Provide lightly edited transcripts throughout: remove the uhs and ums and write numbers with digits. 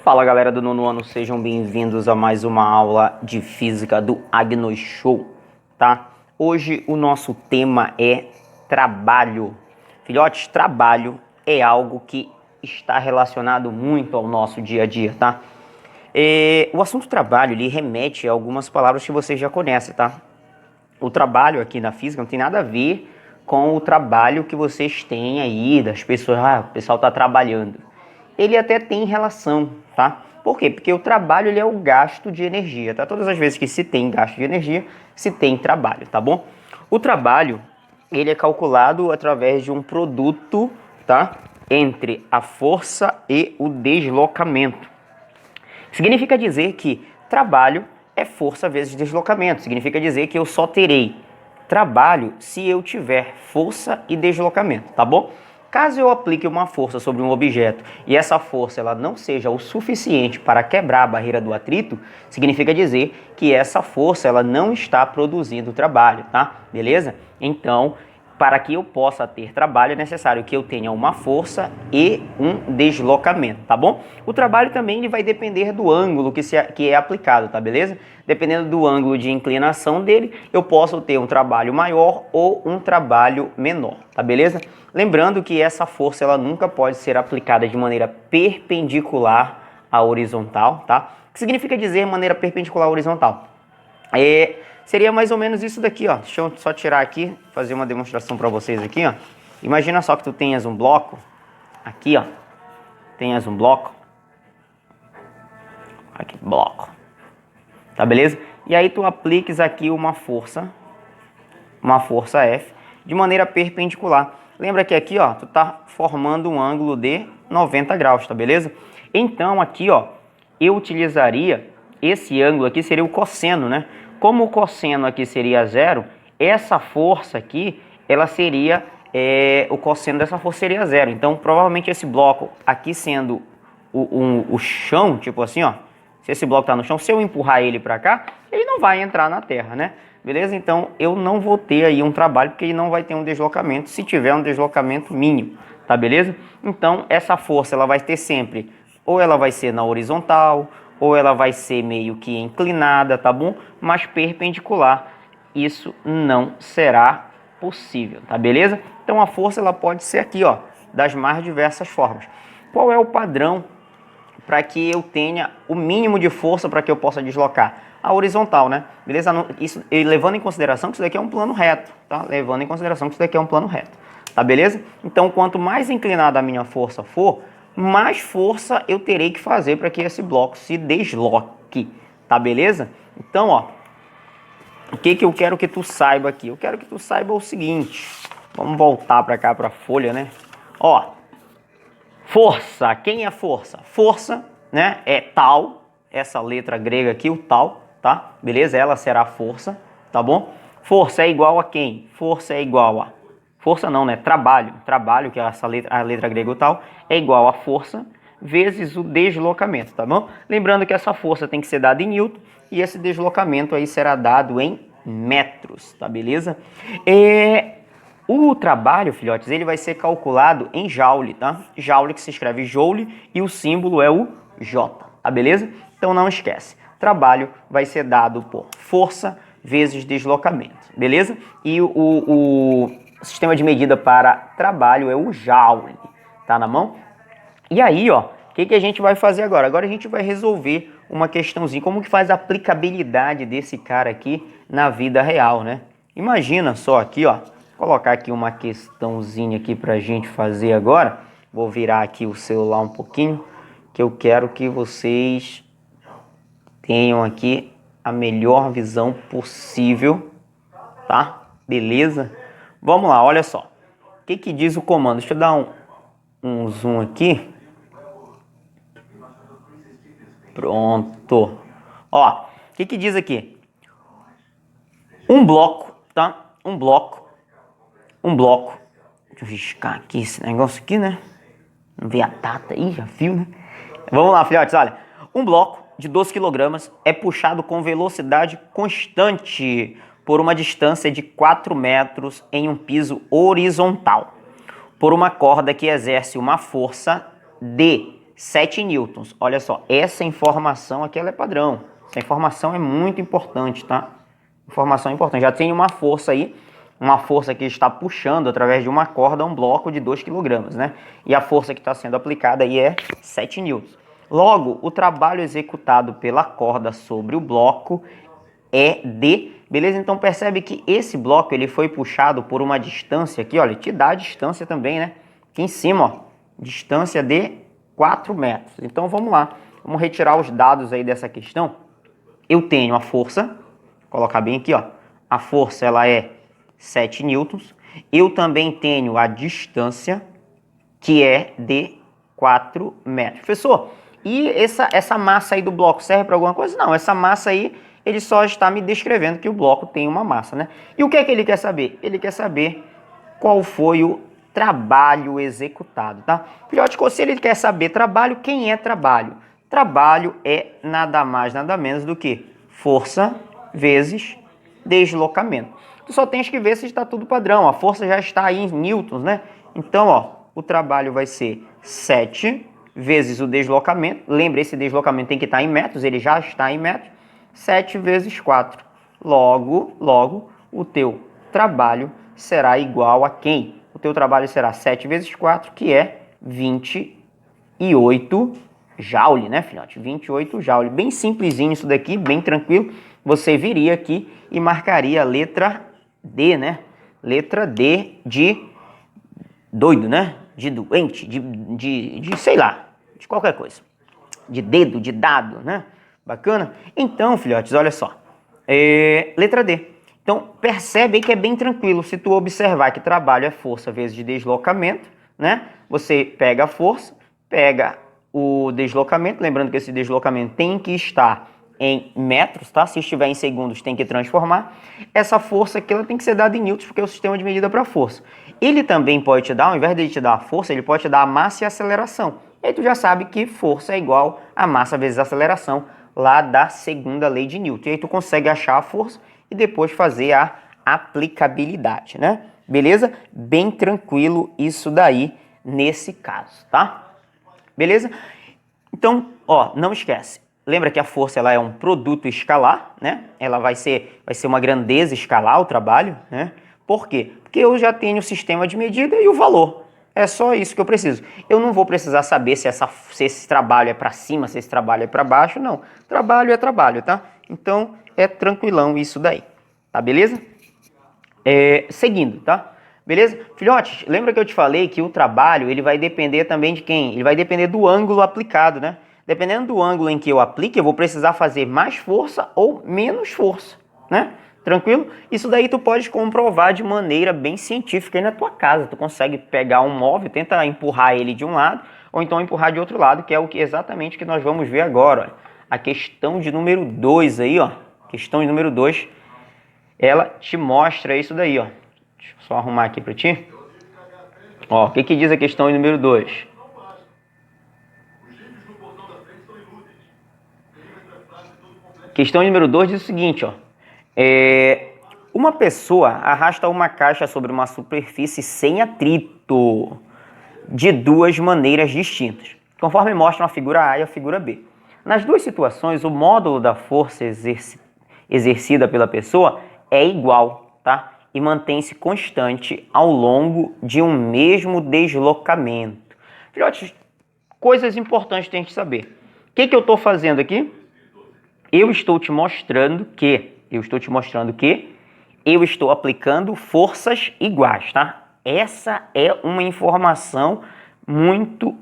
Fala galera do nono ano, sejam bem-vindos a mais uma aula de física do Agnos Show, tá? Hoje o nosso tema é trabalho. Filhotes, trabalho é algo que está relacionado muito ao nosso dia a dia, tá? O assunto trabalho, ele remete a algumas palavras que vocês já conhecem, tá? O trabalho aqui na física não tem nada a ver com o trabalho que vocês têm aí, das pessoas, o pessoal está trabalhando. Ele até tem relação, tá? Por quê? Porque o trabalho ele é o gasto de energia, tá? Todas as vezes que se tem gasto de energia, se tem trabalho, tá bom? O trabalho, ele é calculado através de um produto, tá? Entre a força e o deslocamento. Significa dizer que trabalho é força vezes deslocamento. Significa dizer que eu só terei trabalho se eu tiver força e deslocamento, tá bom? Caso eu aplique uma força sobre um objeto e essa força ela não seja o suficiente para quebrar a barreira do atrito, significa dizer que essa força ela não está produzindo trabalho, tá? Beleza? Então, para que eu possa ter trabalho é necessário que eu tenha uma força e um deslocamento, tá bom? O trabalho também ele vai depender do ângulo que é aplicado, tá beleza? Dependendo do ângulo de inclinação dele, eu posso ter um trabalho maior ou um trabalho menor, tá beleza? Lembrando que essa força ela nunca pode ser aplicada de maneira perpendicular à horizontal, tá? O que significa dizer maneira perpendicular à horizontal? Seria mais ou menos isso daqui, ó. Deixa eu só tirar aqui, fazer uma demonstração para vocês aqui, ó. Imagina só que tu tenhas um bloco, aqui, ó. Tenhas um bloco. Aqui, bloco. Tá beleza? E aí tu apliques aqui uma força F, de maneira perpendicular. Lembra que aqui, ó, tu tá formando um ângulo de 90 graus, tá beleza? Então aqui, ó, eu utilizaria esse ângulo aqui, seria o cosseno, né? Como o cosseno aqui seria zero, essa força aqui, ela seria, o cosseno dessa força seria zero. Então, provavelmente esse bloco aqui sendo o chão, tipo assim, ó, se esse bloco tá no chão, se eu empurrar ele para cá, ele não vai entrar na terra, né? Beleza? Então, eu não vou ter aí um trabalho, porque ele não vai ter um deslocamento, se tiver um deslocamento mínimo, tá beleza? Então, essa força, ela vai ter sempre, ou ela vai ser na horizontal, ou ela vai ser meio que inclinada, tá bom? Mas perpendicular, isso não será possível, tá beleza? Então a força ela pode ser aqui, ó, das mais diversas formas. Qual é o padrão para que eu tenha o mínimo de força para que eu possa deslocar? A horizontal, né? Beleza? Isso, levando em consideração que isso daqui é um plano reto, tá? Levando em consideração que isso daqui é um plano reto, tá beleza? Então quanto mais inclinada a minha força for, mais força eu terei que fazer para que esse bloco se desloque, tá beleza? Então, ó, o que eu quero que tu saiba aqui? Eu quero que tu saiba o seguinte, vamos voltar para cá para a folha, né? Ó, força, quem é força? Força, né, é tal, essa letra grega aqui, o tal, tá? Beleza? Ela será força, tá bom? Força é igual a quem? Força é igual a... Força não, né? Trabalho, que é essa letra, a letra grega o tal, é igual a força vezes o deslocamento, tá bom? Lembrando que essa força tem que ser dada em Newton e esse deslocamento aí será dado em metros, tá beleza? O trabalho, filhotes, ele vai ser calculado em joule, tá? Joule que se escreve joule e o símbolo é o J, tá beleza? Então não esquece, trabalho vai ser dado por força vezes deslocamento, beleza? E o sistema de medida para trabalho é o joule, tá na mão? E aí, ó, o que a gente vai fazer agora? Agora a gente vai resolver uma questãozinha, como que faz a aplicabilidade desse cara aqui na vida real, né? Imagina só aqui, ó, colocar aqui uma questãozinha aqui pra gente fazer agora. Vou virar aqui o celular um pouquinho, que eu quero que vocês tenham aqui a melhor visão possível, tá? Beleza? Vamos lá, olha só. O que diz o comando? Deixa eu dar um zoom aqui. Pronto. Ó, o que diz aqui? Um bloco, tá? Um bloco. Deixa eu riscar aqui esse negócio aqui, né? Não vê a data aí, já viu, né? Vamos lá, filhotes, olha. Um bloco de 12 kg é puxado com velocidade constante por uma distância de 4 metros em um piso horizontal, por uma corda que exerce uma força de 7 newtons. Olha só, essa informação aqui ela é padrão. Essa informação é muito importante, tá? Informação importante. Já tem uma força aí, uma força que está puxando através de uma corda um bloco de 2 kg, né? E a força que está sendo aplicada aí é 7 newtons. Logo, o trabalho executado pela corda sobre o bloco é D, beleza? Então percebe que esse bloco ele foi puxado por uma distância aqui, olha, te dá a distância também, né? Aqui em cima, ó, distância de 4 metros. Então vamos lá, vamos retirar os dados aí dessa questão. Eu tenho a força, vou colocar bem aqui, ó, a força ela é 7 newtons. Eu também tenho a distância, que é de 4 metros. Professor, e essa massa aí do bloco serve para alguma coisa? Não, essa massa aí, ele só está me descrevendo que o bloco tem uma massa, né? E o que é que ele quer saber? Ele quer saber qual foi o trabalho executado, tá? Filhote, se ele quer saber trabalho, quem é trabalho? Trabalho é nada mais, nada menos do que força vezes deslocamento. Tu só tens que ver se está tudo padrão. A força já está aí em newtons, né? Então, ó, o trabalho vai ser 7 vezes o deslocamento. Lembra, esse deslocamento tem que estar em metros, ele já está em metros. 7 vezes 4. Logo, o teu trabalho será igual a quem? O teu trabalho será 7 vezes 4, que é 28 joule, né, filhote? 28 joule. Bem simplesinho isso daqui, bem tranquilo. Você viria aqui e marcaria a letra D, né? Letra D de doido, né? De doente, de sei lá, de qualquer coisa. De dedo, de dado, né? Bacana? Então, filhotes, olha só. Letra D. Então, percebe aí que é bem tranquilo. Se tu observar que trabalho é força vezes de deslocamento, né? Você pega a força, pega o deslocamento. Lembrando que esse deslocamento tem que estar em metros, tá? Se estiver em segundos, tem que transformar. Essa força aqui ela tem que ser dada em newtons, porque é o sistema de medida para força. Ele também pode te dar, ao invés de te dar a força, ele pode te dar a massa e a aceleração. E aí tu já sabe que força é igual a massa vezes a aceleração, lá da segunda lei de Newton. E aí tu consegue achar a força e depois fazer a aplicabilidade, né? Beleza? Bem tranquilo isso daí nesse caso, tá? Beleza? Então, ó, não esquece. Lembra que a força ela é um produto escalar, né? Ela vai ser uma grandeza escalar o trabalho, né? Por quê? Porque eu já tenho o sistema de medida e o valor. É só isso que eu preciso. Eu não vou precisar saber se esse trabalho é para cima, se esse trabalho é para baixo, não. Trabalho é trabalho, tá? Então, é tranquilão isso daí, tá beleza? Seguindo, tá? Beleza? Filhotes, lembra que eu te falei que o trabalho, ele vai depender também de quem? Ele vai depender do ângulo aplicado, né? Dependendo do ângulo em que eu aplique, eu vou precisar fazer mais força ou menos força, né? Tranquilo? Isso daí tu pode comprovar de maneira bem científica aí na tua casa. Tu consegue pegar um móvel, tenta empurrar ele de um lado, ou então empurrar de outro lado, que é exatamente o que nós vamos ver agora. Olha. A questão de número 2 aí, ó. Questão de número 2, ela te mostra isso daí, ó. Deixa eu só arrumar aqui para ti. Ó, o que que diz a questão de número 2? Questão número 2 diz o seguinte, ó. Uma pessoa arrasta uma caixa sobre uma superfície sem atrito de duas maneiras distintas, conforme mostram a figura A e a figura B. Nas duas situações, o módulo da força exercida pela pessoa é igual, tá? E mantém-se constante ao longo de um mesmo deslocamento. Filhotes, coisas importantes que a gente saber. O que eu estou fazendo aqui? Eu estou te mostrando que eu estou aplicando forças iguais, tá? Essa é uma informação muito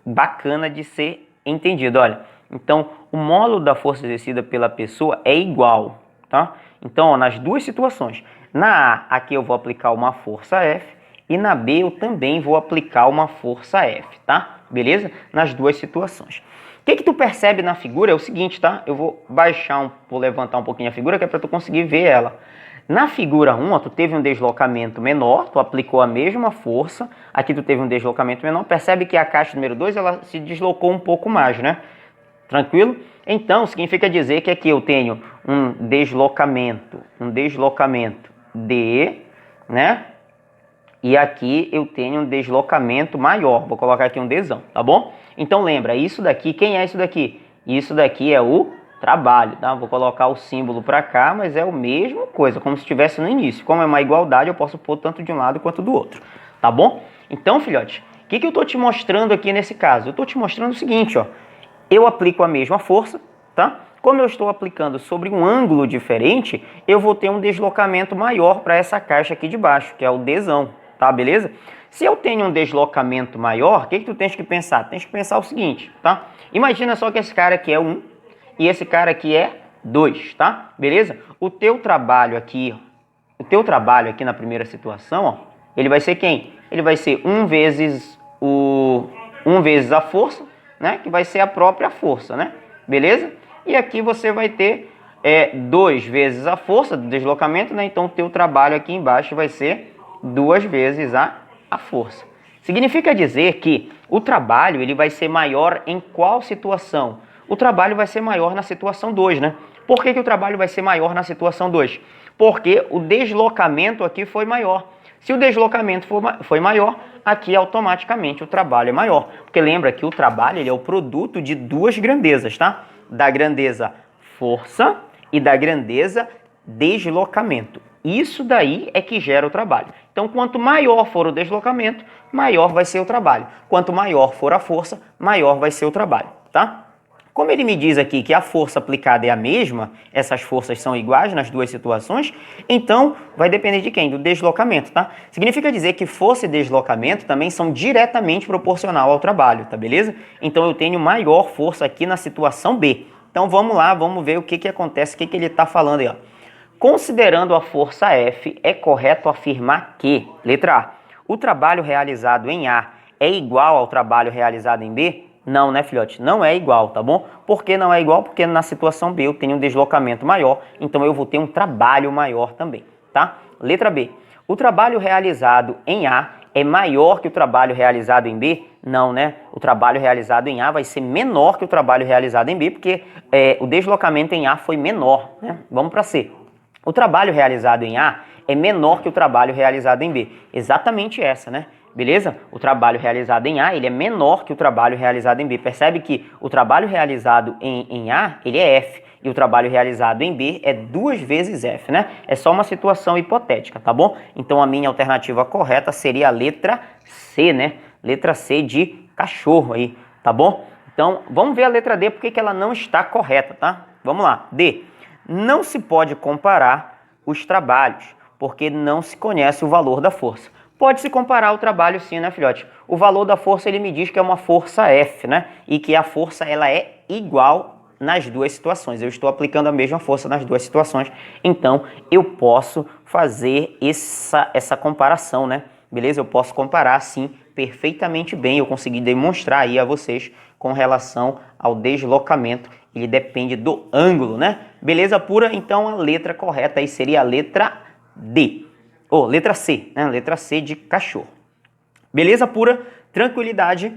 bacana de ser entendida, olha. Então, o módulo da força exercida pela pessoa é igual, tá? Então, ó, nas duas situações, na A, aqui eu vou aplicar uma força F, e na B eu também vou aplicar uma força F, tá? Beleza? Nas duas situações. O que tu percebe na figura é o seguinte, tá? Eu vou vou levantar um pouquinho a figura, que é para tu conseguir ver ela. Na figura 1, ó, tu teve um deslocamento menor, tu aplicou a mesma força, aqui tu teve um deslocamento menor, percebe que a caixa número 2, ela se deslocou um pouco mais, né? Tranquilo? Então, significa dizer que aqui eu tenho um deslocamento D, né? E aqui eu tenho um deslocamento maior. Vou colocar aqui um Dzão, tá bom? Então lembra, isso daqui, quem é isso daqui? Isso daqui é o trabalho, tá? Vou colocar o símbolo para cá, mas é a mesma coisa, como se estivesse no início. Como é uma igualdade, eu posso pôr tanto de um lado quanto do outro, tá bom? Então, filhote, o que eu estou te mostrando aqui nesse caso? Eu estou te mostrando o seguinte, ó. Eu aplico a mesma força, tá? Como eu estou aplicando sobre um ângulo diferente, eu vou ter um deslocamento maior para essa caixa aqui de baixo, que é o Dzão, tá? Beleza? Se eu tenho um deslocamento maior, o que tu tens que pensar? Tens que pensar o seguinte, tá? Imagina só que esse cara aqui é 1 e esse cara aqui é 2, tá? Beleza? O teu trabalho aqui na primeira situação, ó, ele vai ser quem? Ele vai ser 1 vezes a força, né? Que vai ser a própria força, né? Beleza? E aqui você vai ter 2 vezes a força do deslocamento, né? Então o teu trabalho aqui embaixo vai ser 2 vezes a força. Significa dizer que o trabalho ele vai ser maior em qual situação? O trabalho vai ser maior na situação 2, né? Por que o trabalho vai ser maior na situação 2? Porque o deslocamento aqui foi maior. Se o deslocamento foi maior, aqui automaticamente o trabalho é maior. Porque lembra que o trabalho ele é o produto de duas grandezas, tá? Da grandeza força e da grandeza deslocamento. Isso daí é que gera o trabalho. Então, quanto maior for o deslocamento, maior vai ser o trabalho. Quanto maior for a força, maior vai ser o trabalho, tá? Como ele me diz aqui que a força aplicada é a mesma, essas forças são iguais nas duas situações, então vai depender de quem? Do deslocamento, tá? Significa dizer que força e deslocamento também são diretamente proporcional ao trabalho, tá beleza? Então eu tenho maior força aqui na situação B. Então vamos lá, vamos ver o que acontece, o que ele está falando aí, ó. Considerando a força F, é correto afirmar que, letra A, o trabalho realizado em A é igual ao trabalho realizado em B? Não, né, filhote? Não é igual, tá bom? Por que não é igual? Porque na situação B eu tenho um deslocamento maior, então eu vou ter um trabalho maior também, tá? Letra B. O trabalho realizado em A é maior que o trabalho realizado em B? Não, né? O trabalho realizado em A vai ser menor que o trabalho realizado em B, porque o deslocamento em A foi menor, né? Vamos para C. O trabalho realizado em A é menor que o trabalho realizado em B. Exatamente essa, né? Beleza? O trabalho realizado em A, ele é menor que o trabalho realizado em B. Percebe que o trabalho realizado em A, ele é F. E o trabalho realizado em B é 2 vezes F, né? É só uma situação hipotética, tá bom? Então a minha alternativa correta seria a letra C, né? Letra C de cachorro aí, tá bom? Então vamos ver a letra D, porque ela não está correta, tá? Vamos lá. D. Não se pode comparar os trabalhos, porque não se conhece o valor da força. Pode-se comparar o trabalho sim, né, filhote? O valor da força, ele me diz que é uma força F, né? E que a força, ela é igual nas duas situações. Eu estou aplicando a mesma força nas duas situações, então eu posso fazer essa comparação, né? Beleza? Eu posso comparar, sim, perfeitamente bem. Eu consegui demonstrar aí a vocês com relação ao deslocamento. Ele depende do ângulo, né? Beleza pura? Então a letra correta aí seria a letra D. Ou letra C, né? Letra C de cachorro. Beleza pura? Tranquilidade.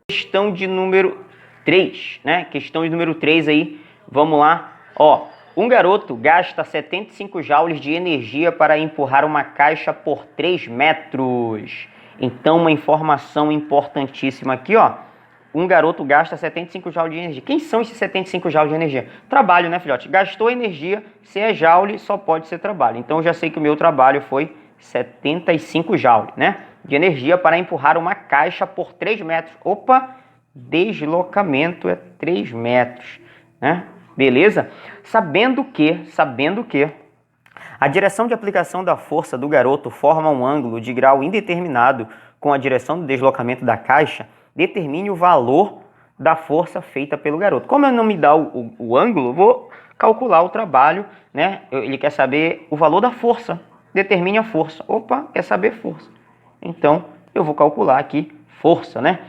Questão de número 3, né? Questão de número 3 aí. Vamos lá. Ó, um garoto gasta 75 joules de energia para empurrar uma caixa por 3 metros. Então, uma informação importantíssima aqui, ó. Um garoto gasta 75 joules de energia. Quem são esses 75 joules de energia? Trabalho, né, filhote? Gastou energia, se é joule, só pode ser trabalho. Então, eu já sei que o meu trabalho foi 75 joules, né? De energia para empurrar uma caixa por 3 metros. Opa, deslocamento é 3 metros, né? Beleza? Sabendo que a direção de aplicação da força do garoto forma um ângulo de grau indeterminado com a direção do deslocamento da caixa, determine o valor da força feita pelo garoto. Como ele não me dá o ângulo, vou calcular o trabalho, né? Ele quer saber o valor da força. Determine a força. Opa, quer saber força. Então, eu vou calcular aqui força, né?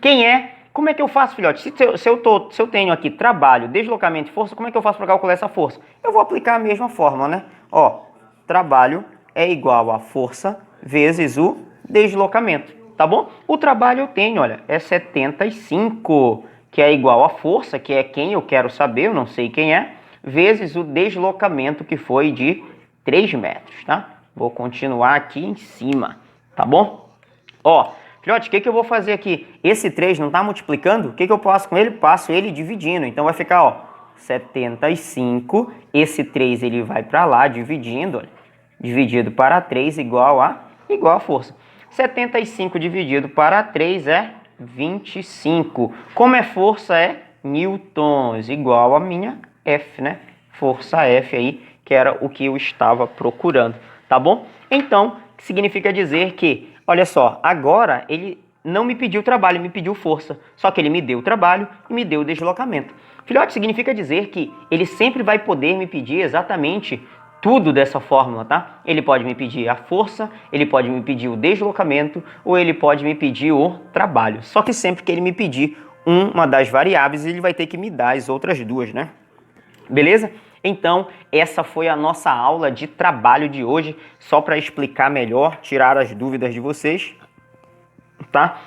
Quem é? Como é que eu faço, filhote? Se eu tenho aqui trabalho, deslocamento e força, como é que eu faço para calcular essa força? Eu vou aplicar a mesma fórmula, né? Ó, trabalho é igual a força vezes o deslocamento. Tá bom? O trabalho eu tenho, olha, é 75, que é igual a força, que é quem eu quero saber, eu não sei quem é, vezes o deslocamento, que foi de 3 metros, tá? Vou continuar aqui em cima. tá bom? Ó, filhote, o que eu vou fazer aqui? Esse 3 não tá multiplicando? O que eu passo com ele? Passo ele dividindo. Então vai ficar, ó, 75. Esse 3 ele vai para lá dividindo, olha. Dividido para 3 igual a força. 75 dividido para 3 é 25. Como é força, é newtons, igual a minha F, né? Força F aí, que era o que eu estava procurando, tá bom? Então, significa dizer que, olha só, agora ele não me pediu trabalho, me pediu força. Só que ele me deu trabalho e me deu deslocamento. Filhote, significa dizer que ele sempre vai poder me pedir exatamente tudo dessa fórmula, tá? Ele pode me pedir a força, ele pode me pedir o deslocamento ou ele pode me pedir o trabalho. Só que sempre que ele me pedir uma das variáveis, ele vai ter que me dar as outras duas, né? Beleza? Então, essa foi a nossa aula de trabalho de hoje, só para explicar melhor, tirar as dúvidas de vocês, tá?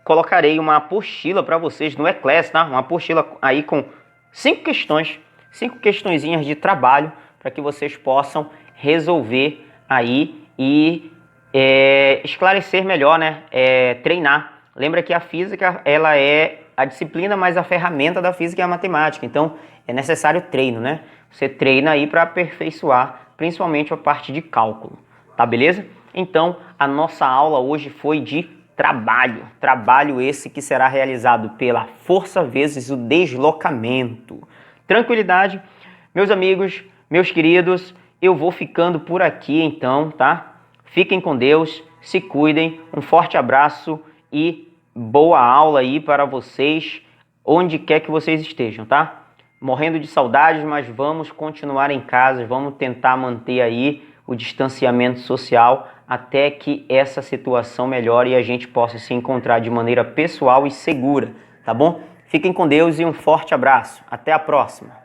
Colocarei uma apostila para vocês no E-Class, tá? Uma apostila aí com 5 questões, 5 questõezinhas de trabalho, para que vocês possam resolver aí e esclarecer melhor, né? Treinar. Lembra que a física, ela é a disciplina, mas a ferramenta da física é a matemática. Então, é necessário treino, né? Você treina aí para aperfeiçoar, principalmente a parte de cálculo, tá beleza? Então, a nossa aula hoje foi de trabalho. Trabalho esse que será realizado pela força vezes o deslocamento. Tranquilidade, meus amigos, meus queridos, eu vou ficando por aqui então, tá? Fiquem com Deus, se cuidem, um forte abraço e boa aula aí para vocês, onde quer que vocês estejam, tá? Morrendo de saudades, mas vamos continuar em casa, vamos tentar manter aí o distanciamento social até que essa situação melhore e a gente possa se encontrar de maneira pessoal e segura, tá bom? Fiquem com Deus e um forte abraço. Até a próxima!